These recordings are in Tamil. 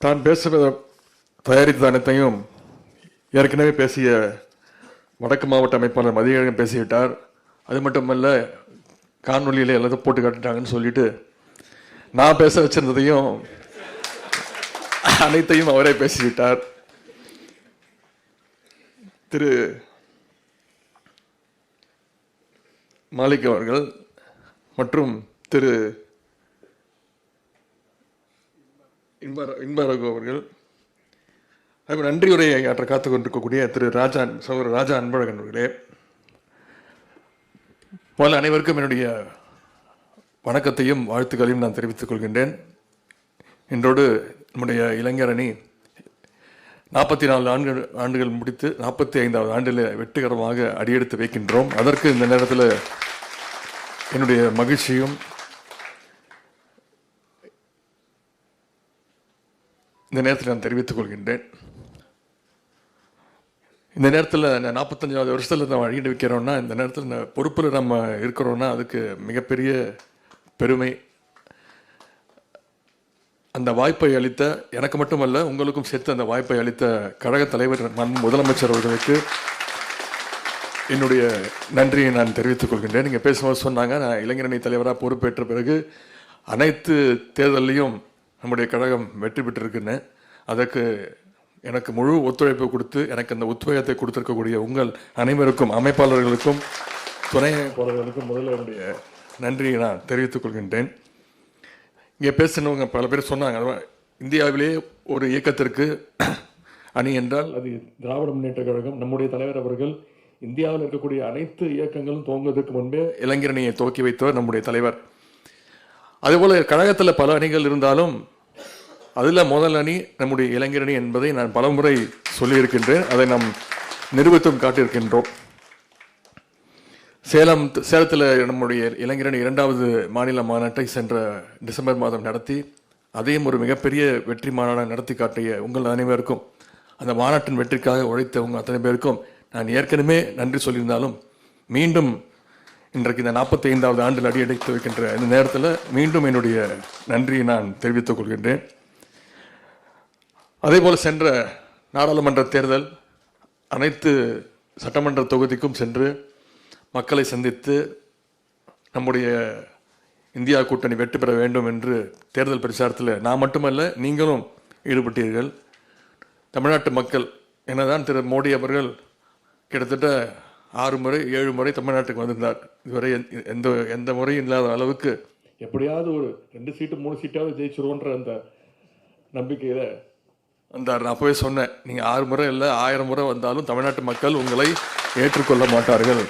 தான் பேச தயாரித்த அனைத்தையும் ஏற்கனவே பேசிய வடக்கு மாவட்ட அமைப்பாளர் மதியழகன் பேசிவிட்டார். அது மட்டுமல்ல, காணொலியில் எல்லாத்தையும் போட்டு காட்டிட்டாங்கன்னு சொல்லிட்டு நான் பேச வச்சிருந்ததையும் அனைத்தையும் அவரே பேசிவிட்டார். திரு மாலிக் அவர்கள் மற்றும் திரு இன்பரகு அவர்கள், நன்றி உரையை ஆற்ற காத்துக் கொண்டிருக்கக்கூடிய திரு சகோதரர் ராஜா அன்பழகன் அவர்களே, முதல்ல அனைவருக்கும் என்னுடைய வணக்கத்தையும் வாழ்த்துக்களையும் நான் தெரிவித்துக் கொள்கின்றேன். இன்றோடு நம்முடைய இளைஞர் அணி 44 ஆண்டுகள் முடித்து 45வது ஆண்டில் வெற்றிகரமாக அடியெடுத்து வைக்கின்றோம். அதற்கு இந்த நேரத்தில் என்னுடைய மகிழ்ச்சியும் இந்த நேரத்தில் நான் தெரிவித்துக் கொள்கின்றேன். இந்த நேரத்தில் 45வது வருஷத்தில் நம்ம அடிக்கடி வைக்கிறோம்னா, இந்த நேரத்தில் இந்த பொறுப்பில் நம்ம இருக்கிறோன்னா அதுக்கு மிகப்பெரிய பெருமை. அந்த வாய்ப்பை அளித்த எனக்கு மட்டுமல்ல உங்களுக்கும் சேர்த்து அந்த வாய்ப்பை அளித்த கழக தலைவர் முதலமைச்சர் அவர்களுக்கு என்னுடைய நன்றியை நான் தெரிவித்துக் கொள்கின்றேன். நீங்கள் பேசும்போது சொன்னாங்க, நான் இளைஞரணி தலைவராக பொறுப்பேற்ற பிறகு அனைத்து தேர்தலையும் நம்முடைய கழகம் வெற்றி பெற்றிருக்குன்னு. அதற்கு எனக்கு முழு ஒத்துழைப்பு கொடுத்து எனக்கு அந்த உத்வேகத்தை கொடுத்திருக்கக்கூடிய உங்கள் அனைவருக்கும், அமைப்பாளர்களுக்கும் துணை அமைப்பாளர்களுக்கும் முதல்ல என்னுடைய நன்றியை நான் தெரிவித்துக் கொள்கின்றேன். இங்கே பேசினவங்க பல பேர் சொன்னாங்க, இந்தியாவிலே ஒரு இயக்கத்திற்கு அணி என்றால் அது திராவிட முன்னேற்ற கழகம். நம்முடைய தலைவர் அவர்கள் இந்தியாவில் இருக்கக்கூடிய அனைத்து இயக்கங்களும் துவங்குவதற்கு முன்பே இளைஞரணியை துவக்கி வைத்தவர் நம்முடைய தலைவர். அதேபோல் கழகத்தில் பல அணிகள் இருந்தாலும் அதில் முதல் அணி நம்முடைய இளைஞரணி என்பதை நான் பலமுறை சொல்லியிருக்கின்றேன். அதை நாம் நிரூபித்தும் காட்டியிருக்கின்றோம். சேலத்தில் நம்முடைய இளைஞரணி 2வது மாநில மாநாட்டை சென்ற டிசம்பர் மாதம் நடத்தி அதையும் ஒரு மிகப்பெரிய வெற்றி மாநாடு நடத்தி காட்டிய உங்கள் அனைவருக்கும், அந்த மாநாட்டின் வெற்றிக்காக உழைத்த உங்கள் அத்தனை பேருக்கும் நான் ஏற்கனவே நன்றி சொல்லியிருந்தாலும் மீண்டும் இன்றைக்கு இந்த 45வது ஆண்டில் அடியெடுத்து வைக்கின்ற இந்த நேரத்தில் மீண்டும் என்னுடைய நன்றியை நான் தெரிவித்துக் கொள்கின்றேன். அதேபோல் சென்ற நாடாளுமன்ற தேர்தல் அனைத்து சட்டமன்ற தொகுதிக்கும் சென்று மக்களை சந்தித்து நம்முடைய இந்தியா கூட்டணி வெற்றி பெற வேண்டும் என்று தேர்தல் பிரச்சாரத்தில் நான் மட்டுமல்ல நீங்களும் ஈடுபட்டீர்கள். தமிழ்நாட்டு மக்கள் என்னதான் திரு மோடி அவர்கள் கிட்டத்தட்ட 6 முறை 7 முறை தமிழ்நாட்டுக்கு வந்திருந்தார். இதுவரை எந்த முறையும் இல்லாத அளவுக்கு எப்படியாவது ஒரு 2 சீட்டு 3 சீட்டாவது ஜெயிச்சிருவோன்ற அந்த நம்பிக்கையில் வந்தார். நான் அப்போவே சொன்னேன், நீங்கள் 6 முறை இல்லை 1000 முறை வந்தாலும் தமிழ்நாட்டு மக்கள் உங்களை ஏற்றுக்கொள்ள மாட்டார்கள்.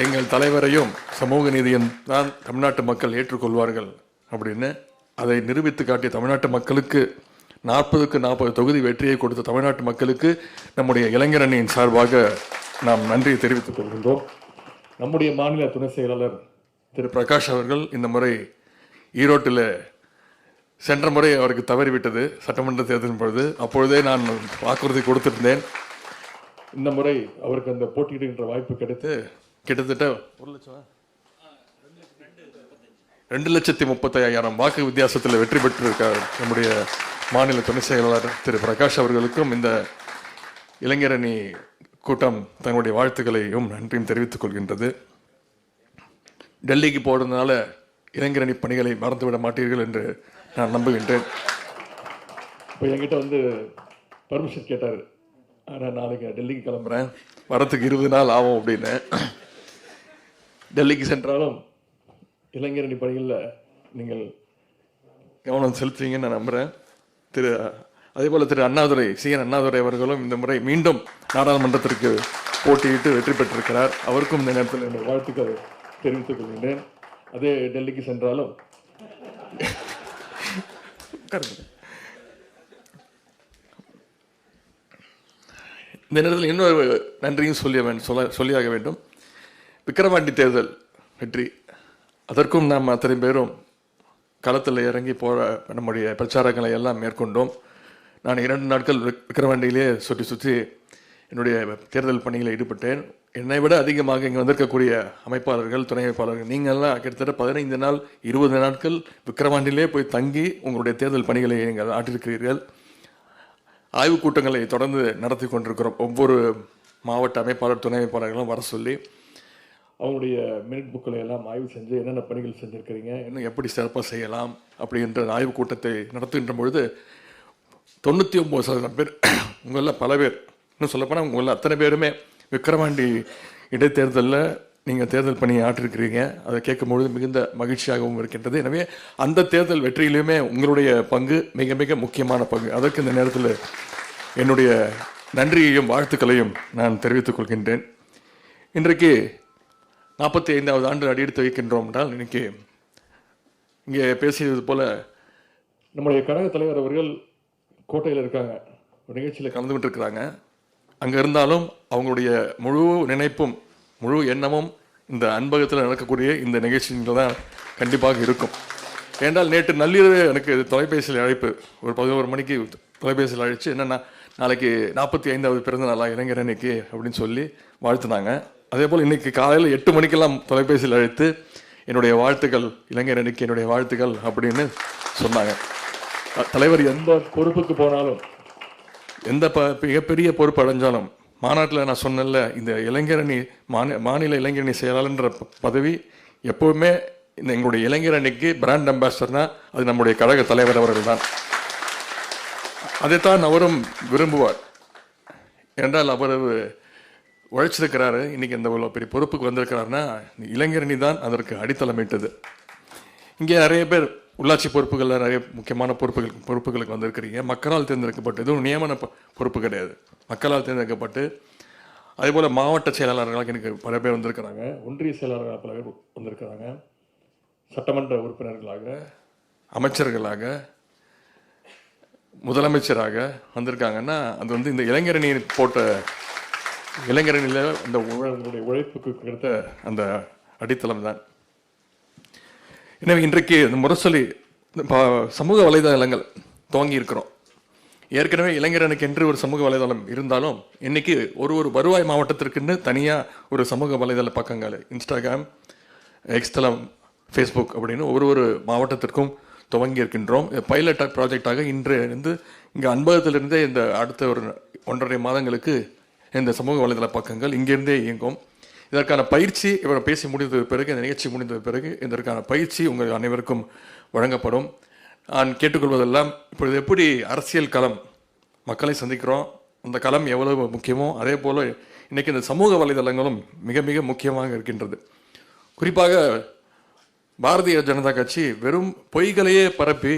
எங்கள் தலைவரையும் சமூக நீதியும் தான் தமிழ்நாட்டு மக்கள் ஏற்றுக்கொள்வார்கள் அப்படின்னு அதை நிரூபித்து காட்டிய தமிழ்நாட்டு மக்களுக்கு 40க்கு 40 தொகுதி வெற்றியை கொடுத்த தமிழ்நாட்டு மக்களுக்கு நம்முடைய இளைஞரணியின் சார்பாக நாம் நன்றியை தெரிவித்துக் கொள்கின்றோம். நம்முடைய மாநில துணை செயலாளர் திரு பிரகாஷ் அவர்கள் இந்த முறை ஈரோட்டில், சென்ற முறை அவருக்கு தவறிவிட்டது சட்டமன்ற தேர்தலின் பொழுது, அப்பொழுதே நான் வாக்குறுதி கொடுத்திருந்தேன். இந்த முறை அவருக்கு அந்த போட்டியிடுகின்ற வாய்ப்பு கிடைத்து கிட்டத்தட்ட 2,35,000 வாக்கு வித்தியாசத்தில் வெற்றி பெற்றிருக்கார் நம்முடைய மாநில துணை செயலாளர் திரு பிரகாஷ் அவர்களுக்கும் இந்த இளைஞரணி கூட்டம் தன்னுடைய வாழ்த்துக்களையும் நன்றியும் தெரிவித்துக் கொள்கின்றது. டெல்லிக்கு போடுறதுனால இளைஞரணி பணிகளை மறந்துவிட மாட்டீர்கள் என்று நான் நம்புகின்றேன். இப்போ என்கிட்ட பர்மிஷன் கேட்டார், ஆனால் நாளைக்கு டெல்லிக்கு கிளம்புறேன், வரத்துக்கு 20 நாள் ஆகும் அப்படின்னு. டெல்லிக்கு சென்றாலும் இளைஞரணி பணிகளில் நீங்கள் கவனம் செலுத்துவீங்கன்னு நான் நம்புகிறேன். அதேபோல் திரு அண்ணாதுரை, CN அண்ணாதுரை அவர்களும் இந்த முறை மீண்டும் நாடாளுமன்றத்திற்கு போட்டியிட்டு வெற்றி பெற்றிருக்கிறார். அவருக்கும் இந்த நேரத்தில் என்னுடைய வாழ்த்துக்கள் தெரிவித்துக் கொள்கின்றேன். அதே டெல்லிக்கு சென்றாலும் இந்த நேரத்தில் இன்னொரு நன்றியும் சொல்லியாக வேண்டும். விக்கிரவாண்டி தேர்தல் வெற்றி, அதற்கும் நாம் அத்தனை பேரும் களத்தில் இறங்கி நம்முடைய பிரச்சாரங்களை எல்லாம் மேற்கொண்டோம். நான் 2 நாட்கள் விக்கிரவாண்டியிலே சுற்றி என்னுடைய தேர்தல் பணியில் ஈடுபட்டேன். என்னை விட அதிகமாக இங்கே வந்திருக்கக்கூடிய அமைப்பாளர்கள், துணை அமைப்பாளர்கள், நீங்கள்லாம் கிட்டத்தட்ட 15 நாள் 20 நாட்கள் விக்கிரவாண்டிலே போய் தங்கி உங்களுடைய தேர்தல் பணிகளை நீங்கள் ஆற்றிருக்கிறீர்கள். ஆய்வுக் கூட்டங்களை தொடர்ந்து நடத்தி கொண்டிருக்கிறோம். ஒவ்வொரு மாவட்ட அமைப்பாளர், துணை அமைப்பாளர்களும் வர சொல்லி அவங்களுடைய மினிட் புக்களை எல்லாம் ஆய்வு செஞ்சு என்னென்ன பணிகள் செஞ்சுருக்கிறீங்க, இன்னும் எப்படி சிறப்பாக செய்யலாம் அப்படின்ற ஆய்வுக் கூட்டத்தை நடத்துகின்ற பொழுது 99% பேர், உங்களில் பல பேர், இன்னும் சொல்லப்போனால் உங்களில் அத்தனை பேருமே விக்கிரவாண்டி இடைத்தேர்தலில் நீங்கள் தேர்தல் பணியை ஆற்றிருக்கிறீங்க. அதை கேட்கும்பொழுது மிகுந்த மகிழ்ச்சியாகவும் இருக்கின்றது. எனவே அந்த தேர்தல் வெற்றியிலுமே உங்களுடைய பங்கு மிக மிக முக்கியமான பங்கு. அதற்கு இந்த நேரத்தில் என்னுடைய நன்றியையும் வாழ்த்துக்களையும் நான் தெரிவித்துக் கொள்கின்றேன். இன்றைக்கு 45வது ஆண்டு அடியெடுத்து வைக்கின்றோம் என்றால், இன்னைக்கு இங்கே பேசியது போல நம்முடைய கழக தலைவர் அவர்கள் கோட்டையில் இருக்காங்க, ஒரு நிகழ்ச்சியில் கலந்துகிட்டு இருக்கிறாங்க. அங்கே இருந்தாலும் அவங்களுடைய முழு நினைப்பும் முழு எண்ணமும் இந்த அன்பகத்தில் நடக்கக்கூடிய இந்த நிகழ்ச்சிகள் தான் கண்டிப்பாக இருக்கும். ஏன்றால் நேற்று நள்ளிரவு எனக்கு தொலைபேசியில் அழைப்பு, ஒரு 11 மணிக்கு தொலைபேசியில் அழைச்சு, என்னென்னா நாளைக்கு 45வது பிறந்த நாளா இளைஞர் அன்னைக்கு அப்படின்னு சொல்லி வாழ்த்துனாங்க. அதே போல் இன்றைக்கி காலையில் 8 மணிக்கெல்லாம் தொலைபேசியில் அழைத்து என்னுடைய வாழ்த்துக்கள், இளைஞர் அன்னைக்கு என்னுடைய வாழ்த்துக்கள் அப்படின்னு சொன்னாங்க. தலைவர் எந்த பொறுப்புக்கு போனாலும், எந்த மிகப்பெரிய பொறுப்பு அடைஞ்சாலும், மாநாட்டில் நான் சொன்னல, இந்த இளைஞரணி மாநில இளைஞரணி செயலாளர்ன்ற பதவி எப்போவுமே இந்த எங்களுடைய இளைஞர் அணிக்கு பிராண்ட் அம்பாசிடர்னா அது நம்முடைய கழக தலைவர் அவர்கள் தான். அதைத்தான் அவரும் விரும்புவார். என்றால் அவர் உழைச்சிருக்கிறாரு. இன்னைக்கு இந்த பெரிய பொறுப்புக்கு வந்திருக்கிறாருன்னா இளைஞரணி தான் அதற்கு அடித்தளமிட்டது. இங்கே நிறைய பேர் உள்ளாட்சி பொறுப்புகளில் நிறைய முக்கியமான பொறுப்புகளுக்கு வந்திருக்கிறீங்க. மக்களால் தேர்ந்தெடுக்கப்பட்டு, இதுவும் நியமன பொறுப்பு கிடையாது, மக்களால் தேர்ந்தெடுக்கப்பட்டு. அதேபோல் மாவட்ட செயலாளர்களாக எனக்கு பல பேர் வந்திருக்கிறாங்க, ஒன்றிய செயலாளர்களாக பல பேர் வந்திருக்கிறாங்க, சட்டமன்ற உறுப்பினர்களாக, அமைச்சர்களாக, முதலமைச்சராக வந்திருக்காங்கன்னா அது இந்த இளைஞரணி போட்ட இளைஞரணியில் அந்த உழைப்புக்கு கிடைத்த அந்த அடித்தளம் தான். எனவே இன்றைக்கு இந்த முரசொலி சமூக வலைதளங்கள் துவங்கி இருக்கிறோம். ஏற்கனவே இளைஞரனுக்கு என்று ஒரு சமூக வலைதளம் இருந்தாலும் இன்னைக்கு ஒரு வருவாய் மாவட்டத்திற்குன்னு தனியாக ஒரு சமூக வலைதள பக்கங்கள், இன்ஸ்டாகிராம், எக்ஸ்தலம், ஃபேஸ்புக் அப்படின்னு ஒரு மாவட்டத்திற்கும் துவங்கி இருக்கின்றோம். பைலட் ப்ராஜெக்டாக இன்று இங்கே அன்பகத்திலிருந்தே இந்த அடுத்த ஒரு 1.5 மாதங்களுக்கு இந்த சமூக வலைதள பக்கங்கள் இங்கிருந்தே இயங்கும். இதற்கான பயிற்சி இவர் பேசி முடிந்த பிறகு, இந்த நிகழ்ச்சி முடிந்த பிறகு இதற்கான பயிற்சி உங்கள் அனைவருக்கும் வழங்கப்படும். நான் கேட்டுக்கொள்வதெல்லாம், இப்பொழுது எப்படி அரசியல் களம் மக்களை சந்திக்கிறோம், அந்த களம் எவ்வளவு முக்கியமோ அதே போல் இன்றைக்கி இந்த சமூக வலைதளங்களும் மிக மிக முக்கியமாக இருக்கின்றது. குறிப்பாக பாரதிய ஜனதா கட்சி வெறும் பொய்களையே பரப்பி,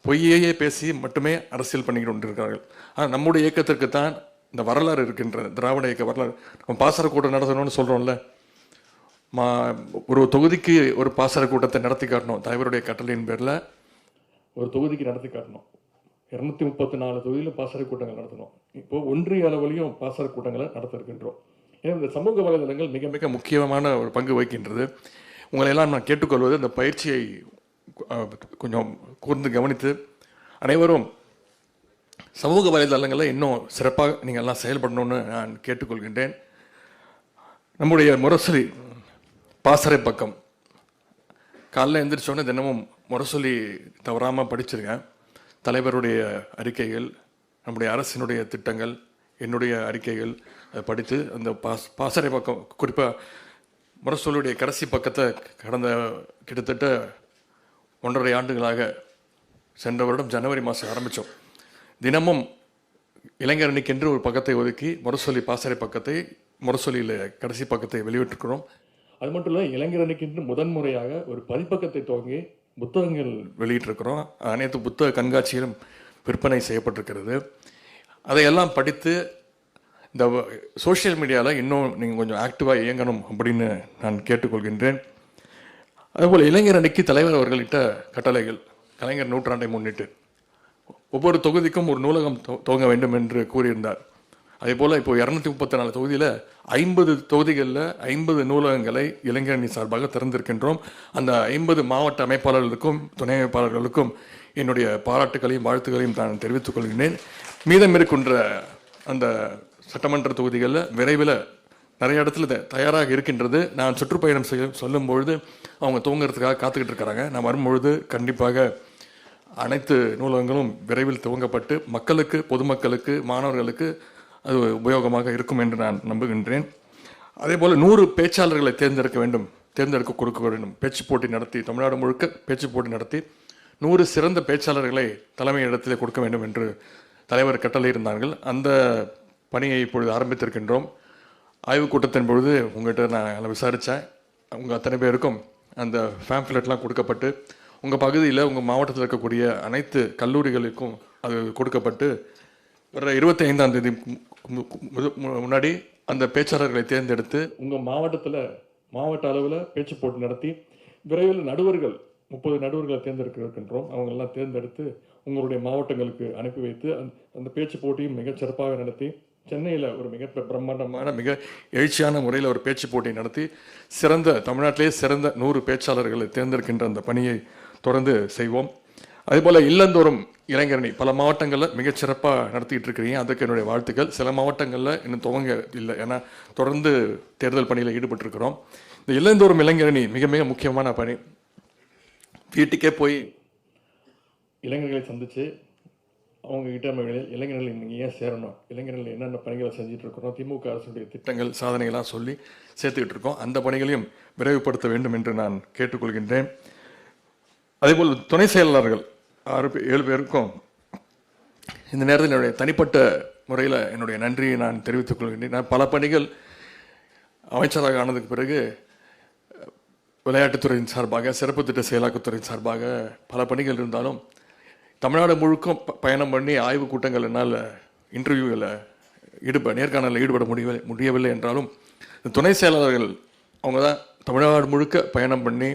பொய்யையே பேசி மட்டுமே அரசியல் பண்ணிக்கிட்டு கொண்டிருக்கிறார்கள். ஆனால் நம்முடைய இயக்கத்திற்கு தான் இந்த வரலாறு இருக்கின்றது, திராவிட இயக்க வரலாறு. நம்ம பாசறை கூட்டம் நடத்தணும்னு சொல்கிறோம்ல, ஒரு தொகுதிக்கு ஒரு பாசறை கூட்டத்தை நடத்தி காட்டணும். தலைவருடைய கட்டளையின் பேரில் ஒரு தொகுதிக்கு நடத்தி காட்டணும். 234 தொகுதியில் பாசறை கூட்டங்கள் நடத்தணும். இப்போது ஒன்றிய அளவிலையும் பாசறை கூட்டங்களை நடத்த இருக்கின்றோம். ஏன்னா இந்த சமூக வலைதளங்கள் மிக மிக முக்கியமான ஒரு பங்கு வகிக்கின்றது. உங்களையெல்லாம் நான் கேட்டுக்கொள்வது, இந்த பயிற்சியை கொஞ்சம் கூர்ந்து கவனித்து அனைவரும் சமூக வலைதளங்களில் இன்னும் சிறப்பாக நீங்கள் எல்லாம் செயல்படணும்னு நான் கேட்டுக்கொள்கின்றேன். நம்முடைய முரசொலி பாசறை பக்கம் காலைல எழுந்திரிச்சோன்னே தினமும் முரசொலி தவறாமல் படிச்சிருக்கேன். தலைவருடைய அறிக்கைகள், நம்முடைய அரசினுடைய திட்டங்கள், என்னுடைய அறிக்கைகள் படித்து அந்த பாசறை பக்கம், குறிப்பாக முரசொலியுடைய கடைசி பக்கத்தை கடந்த கிட்டத்தட்ட 1.5 ஆண்டுகளாக, சென்ற வருடம் ஜனவரி மாதம் ஆரம்பித்தோம். தினமும் இளைஞரணிக்கென்று ஒரு பக்கத்தை ஒதுக்கி முரசொலி பாசறை பக்கத்தை, முரசொலியில் கடைசி பக்கத்தை வெளியிட்டிருக்கிறோம். அது மட்டும் இல்லை, இளைஞரணிக்கென்று முதன்முறையாக ஒரு பதிப்பக்கத்தை துவங்கி புத்தகங்கள் வெளியிட்டிருக்கிறோம். அனைத்து புத்தக கண்காட்சியிலும் விற்பனை செய்யப்பட்டிருக்கிறது. அதையெல்லாம் படித்து இந்த சோஷியல் மீடியாவில் இன்னும் நீங்கள் கொஞ்சம் ஆக்டிவாக இயங்கணும் அப்படின்னு நான் கேட்டுக்கொள்கின்றேன். அதுபோல் இளைஞரணிக்கு தலைவர் அவர்கள்கிட்ட கட்டளைகள், கலைஞர் நூற்றாண்டை முன்னிட்டு ஒவ்வொரு தொகுதிக்கும் ஒரு நூலகம் துவங்க வேண்டும் என்று கூறியிருந்தார். அதே போல் இப்போ 234 தொகுதியில் 50 தொகுதிகளில் 50 நூலகங்களை இளைஞரணி சார்பாக திறந்திருக்கின்றோம். அந்த 50 மாவட்ட அமைப்பாளர்களுக்கும் துணை அமைப்பாளர்களுக்கும் என்னுடைய பாராட்டுகளையும் வாழ்த்துக்களையும் நான் தெரிவித்துக் கொள்கிறேன். மீதம் இருக்கின்ற அந்த சட்டமன்ற தொகுதிகளில் விரைவில் நிறைய இடத்துல தயாராக இருக்கின்றது. நான் சுற்றுப்பயணம் சொல்லும்பொழுது அவங்க துவங்கிறதுக்காக காத்துக்கிட்டு இருக்கிறாங்க. நான் வரும்பொழுது கண்டிப்பாக அனைத்து நூலகங்களும் விரைவில் துவங்கப்பட்டு மக்களுக்கு, பொதுமக்களுக்கு, மாணவர்களுக்கு அது உபயோகமாக இருக்கும் என்று நான் நம்புகின்றேன். அதே போல் 100 பேச்சாளர்களை தேர்ந்தெடுக்க கொடுக்க வேண்டும். பேச்சு போட்டி நடத்தி, தமிழ்நாடு முழுக்க பேச்சு போட்டி நடத்தி 100 சிறந்த பேச்சாளர்களை தலைமை இடத்திலே கொடுக்க வேண்டும் என்று தலைவர் கட்டளை இருந்தார்கள். அந்த பணியை இப்பொழுது ஆரம்பித்திருக்கின்றோம். ஆய்வுக் கூட்டத்தின் பொழுது உங்கள்கிட்ட நான் விசாரித்தேன். உங்கள் அத்தனை பேருக்கும் அந்த ஃபேம்ப்ளெட்லாம் கொடுக்கப்பட்டு உங்கள் பகுதியில், உங்கள் மாவட்டத்தில் இருக்கக்கூடிய அனைத்து கல்லூரிகளுக்கும் அது கொடுக்கப்பட்டு வர 25ஆம் தேதி முன்னாடி அந்த பேச்சாளர்களை தேர்ந்தெடுத்து உங்கள் மாவட்ட அளவில் பேச்சு போட்டி நடத்தி விரைவில் 30 நடுவர்களை தேர்ந்தெடுக்கின்றோம். அவங்களெல்லாம் தேர்ந்தெடுத்து உங்களுடைய மாவட்டங்களுக்கு அனுப்பி வைத்து அந்த பேச்சு போட்டியும் மிகச் சிறப்பாக நடத்தி சென்னையில் ஒரு மிக பிரம்மாண்டமான, மிக எழுச்சியான முறையில் ஒரு பேச்சு போட்டி நடத்தி தமிழ்நாட்டிலே சிறந்த 100 பேச்சாளர்களை தேர்ந்தெடுக்கின்ற அந்த பணியை தொடர்ந்து செய்வோம். அதேபோல் இல்லந்தோறும் இளைஞரணி பல மாவட்டங்களில் மிகச்சிறப்பாக நடத்திட்டு இருக்கிறீங்க. அதுக்கு என்னுடைய வாழ்த்துக்கள். சில மாவட்டங்களில் இன்னும் துவங்க இல்லை, ஏன்னா தொடர்ந்து தேர்தல் பணியில் ஈடுபட்டிருக்கிறோம். இந்த இல்லந்தோறும் இளைஞரணி மிக மிக முக்கியமான பணி. வீட்டுக்கே போய் இளைஞர்களை சந்தித்து அவங்ககிட்ட இளைஞர்கள் நீங்கள் ஏன் சேரணும், இளைஞர்கள் என்னென்ன பணிகளை செஞ்சுட்டு இருக்கிறோம், திமுக அரசுடைய திட்டங்கள், சாதனைகளாக சொல்லி சேர்த்துக்கிட்டு இருக்கோம். அந்த பணிகளையும் விரைவுபடுத்த வேண்டும் என்று நான் கேட்டுக்கொள்கின்றேன். அதேபோல் துணை செயலாளர்கள் 7 பேருக்கும் இந்த நேரத்தில் என்னுடைய தனிப்பட்ட முறையில் என்னுடைய நன்றியை நான் தெரிவித்துக் கொள்கின்றேன். நான் பல பணிகள் அமைச்சராக ஆனதுக்கு பிறகு விளையாட்டுத்துறையின் சார்பாக, சிறப்பு திட்ட செயலாக்கத்துறையின் சார்பாக பல பணிகள் இருந்தாலும் தமிழ்நாடு முழுக்கும் பயணம் பண்ணி ஆய்வுக் கூட்டங்கள் என்னால் நேர்காணலில் ஈடுபட முடியவில்லை என்றாலும் இந்த துணை செயலாளர்கள் அவங்க தான் தமிழ்நாடு முழுக்க பயணம் பண்ணி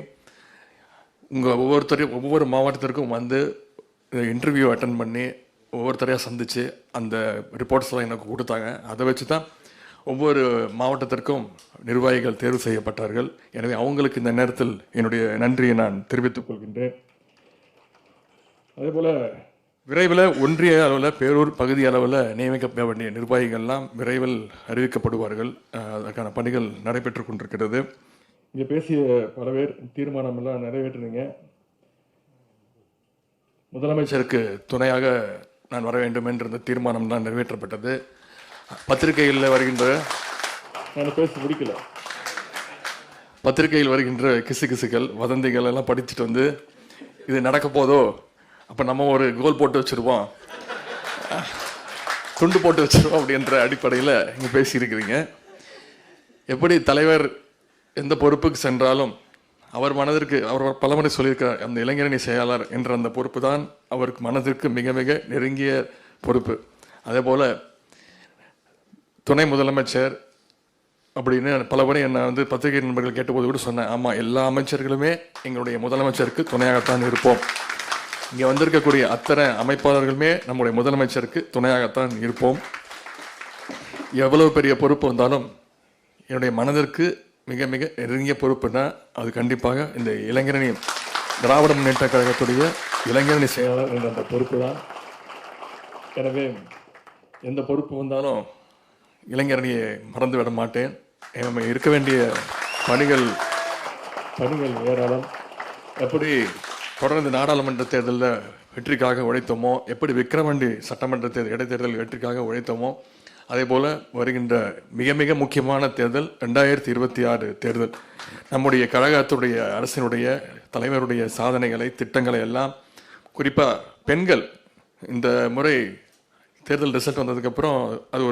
ஒவ்வொரு மாவட்டத்திற்கும் வந்து இன்டர்வியூ அட்டன் பண்ணி ஒவ்வொருத்தரையாக சந்தித்து அந்த ரிப்போர்ட்ஸ்லாம் எனக்கு கொடுத்தாங்க. அதை வச்சு தான் ஒவ்வொரு மாவட்டத்திற்கும் நிர்வாகிகள் தேர்வு செய்யப்பட்டார்கள். எனவே அவங்களுக்கு இந்த நேரத்தில் என்னுடைய நன்றியை நான் தெரிவித்துக் கொள்கின்றேன். அதேபோல் விரைவில் ஒன்றிய அளவில், பேரூர் பகுதி அளவில் நியமிக்கப்பட வேண்டிய நிர்வாகிகள்லாம் விரைவில் அறிவிக்கப்படுவார்கள். அதற்கான பணிகள் நடைபெற்று கொண்டிருக்கிறது. இங்கே பேசிய பல பேர் தீர்மானமெல்லாம் நிறைவேற்றினீங்க. முதலமைச்சருக்கு துணையாக நான் வர வேண்டும் என்ற இந்த தீர்மானம் தான் நிறைவேற்றப்பட்டது. பத்திரிகையில் வருகின்ற, நான் பேசி முடிக்கல, பத்திரிகையில் வருகின்ற கிசுகிசுகள், வதந்திகள் எல்லாம் படிச்சுட்டு வந்து இது நடக்க போதோ, அப்போ நம்ம ஒரு கோல் போட்டு வச்சுருவோம், துண்டு போட்டு வச்சுருவோம் அப்படின்ற அடிப்படையில் இங்கே பேசியிருக்கிறீங்க. எப்படி தலைவர் எந்த பொறுப்புக்கு சென்றாலும் அவர் பலமுறை சொல்லியிருக்கிறார், அந்த இளைஞரணி செயலாளர் என்ற அந்த பொறுப்பு தான் அவருக்கு மனதிற்கு மிக மிக நெருங்கிய பொறுப்பு. அதே போல் துணை முதலமைச்சர் அப்படின்னு பல முறை என்னை வந்து பத்திரிகை நண்பர்கள் கேட்டபோது கூட சொன்னேன், ஆமாம், எல்லா அமைச்சர்களுமே எங்களுடைய முதலமைச்சருக்கு துணையாகத்தான் இருப்போம். இங்கே வந்திருக்கக்கூடிய அத்தனை அமைப்பாளர்களுமே நம்முடைய முதலமைச்சருக்கு துணையாகத்தான் இருப்போம். எவ்வளவு பெரிய பொறுப்பு வந்தாலும் என்னுடைய மனதிற்கு மிக மிக நெருங்கிய பொறுப்புனா அது கண்டிப்பாக இந்த இளைஞரணி, திராவிட முன்னேற்ற கழகத்துடைய இளைஞரணி செயலாளர் என்ற அந்த பொறுப்பு தான். எனவே எந்த பொறுப்பு வந்தாலும் இளைஞரணியை மறந்து விட மாட்டேன். நம்ம இருக்க வேண்டிய பணிகள் ஏராளம். எப்படி தொடர்ந்து நாடாளுமன்ற தேர்தலில் வெற்றிக்காக உழைத்தோமோ, எப்படி விக்கிரவாண்டி சட்டமன்ற இடைத்தேர்தல் வெற்றிக்காக உழைத்தோமோ, அதே போல் வருகின்ற மிக மிக முக்கியமான தேர்தல் 2026 தேர்தல் நம்முடைய கழகத்துடைய அரசினுடைய தலைவருடைய சாதனைகளை, திட்டங்களை எல்லாம், குறிப்பாக பெண்கள், இந்த முறை தேர்தல் ரிசல்ட் வந்ததுக்கப்புறம் அது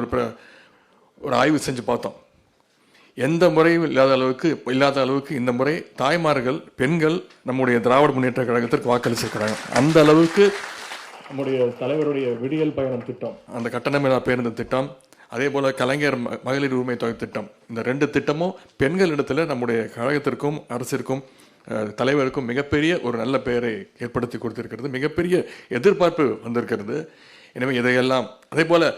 ஒரு ஆய்வு செஞ்சு பார்த்தோம். எந்த முறையும் இல்லாத அளவுக்கு இந்த முறை தாய்மார்கள், பெண்கள் நம்முடைய திராவிட முன்னேற்ற கழகத்திற்கு வாக்களிச்சிருக்கிறாங்க. அந்த அளவுக்கு நம்முடைய தலைவருடைய விடியல் பயணம் திட்டம், அந்த கட்டணமில்லா பேருந்து திட்டம், அதே போல் கலைஞர் மகளிர் உரிமை தொகை திட்டம், இந்த 2 திட்டமும் பெண்களிடத்தில் நம்முடைய கழகத்திற்கும் அரசிற்கும் தலைவருக்கும் மிகப்பெரிய ஒரு நல்ல பெயரை ஏற்படுத்தி கொடுத்திருக்கிறது. மிகப்பெரிய எதிர்பார்ப்பு வந்திருக்கிறது. எனவே இதையெல்லாம், அதே போல்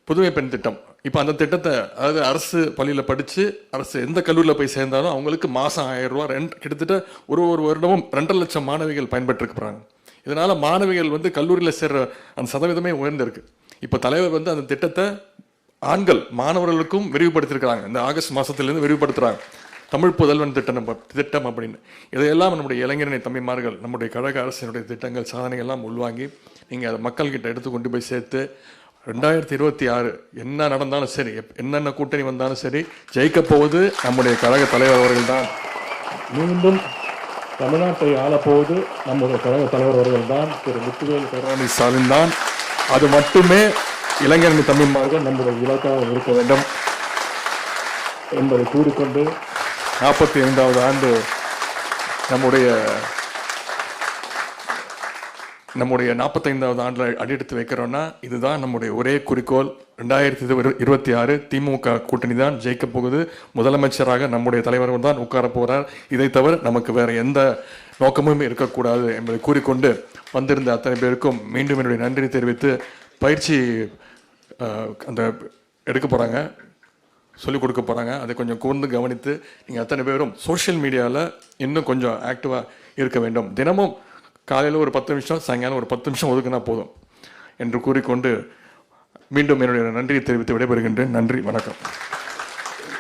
புதுமை பெண் திட்டம், இப்போ அந்த திட்டத்தை, அதாவது அரசு பள்ளியில் படித்து அரசு எந்த கல்லூரியில் போய் சேர்ந்தாலும் அவங்களுக்கு மாதம் 1000 ரூபா, கிட்டத்தட்ட ஒரு வருடமும் 2.5 லட்சம் மாணவிகள் பயன்பெற்றுக்கு போகிறாங்க. இதனால் மாணவிகள் வந்து கல்லூரியில் சேர்ற அந்த சதவீதமே உயர்ந்திருக்கு. இப்போ தலைவர் வந்து அந்த திட்டத்தை ஆண்கள் மாணவர்களுக்கும் விரிவுபடுத்தியிருக்கிறாங்க. இந்த ஆகஸ்ட் மாதத்திலேருந்து விரிவுபடுத்துகிறாங்க. தமிழ் புதல்வன் திட்டம் அப்படின்னு. இதையெல்லாம் நம்முடைய இளைஞரணி தம்பிமார்கள், நம்முடைய கழக அரசினுடைய திட்டங்கள், சாதனைகள்லாம் உள்வாங்கி நீங்கள் அதை மக்கள்கிட்ட எடுத்து கொண்டு போய் சேர்த்து 2026 என்ன நடந்தாலும் சரி, என்னென்ன கூட்டணி வந்தாலும் சரி, ஜெயிக்கப் போவது நம்முடைய கழக தலைவர் அவர்கள் தான். மீண்டும் தமிழ்நாட்டை ஆளப்போவது நம்முடைய கழக தலைவர் அவர்கள் தான், திரு முத்துவேல் கருணாநிதி ஸ்டாலின் தான். அது மட்டுமே இளைஞரணி தம்பிமார்கள் நம்முடைய இலக்காக இருக்க வேண்டும் என்பதை கூறிக்கொண்டு 45வது ஆண்டு நம்முடைய 45வது ஆண்டில் அடியெடுத்து வைக்கிறோன்னா இதுதான் நம்முடைய ஒரே குறிக்கோள். 2026 திமுக கூட்டணி தான் ஜெயிக்க போகுது. முதலமைச்சராக நம்முடைய தலைவர் தான் உட்கார போகிறார். இதை தவிர நமக்கு வேற எந்த நோக்கமும் இருக்கக்கூடாது என்பதை கூறிக்கொண்டு வந்திருந்த அத்தனை பேருக்கும் மீண்டும் என்னுடைய நன்றி தெரிவித்து, பயிற்சி அந்த எடுக்க போகிறாங்க, சொல்லிக் கொடுக்க போகிறாங்க, அதை கொஞ்சம் கூர்ந்து கவனித்து நீங்கள் அத்தனை பேரும் சோஷியல் மீடியாவில் இன்னும் கொஞ்சம் ஆக்டிவாக இருக்க வேண்டும். தினமும் காலையில் ஒரு 10 நிமிஷம், சாயங்காலம் ஒரு 10 நிமிஷம் ஒதுக்குனா போதும் என்று கூறிக்கொண்டு மீண்டும் என்னுடைய நன்றியை தெரிவித்து விடைபெறுகின்றேன். நன்றி, வணக்கம்.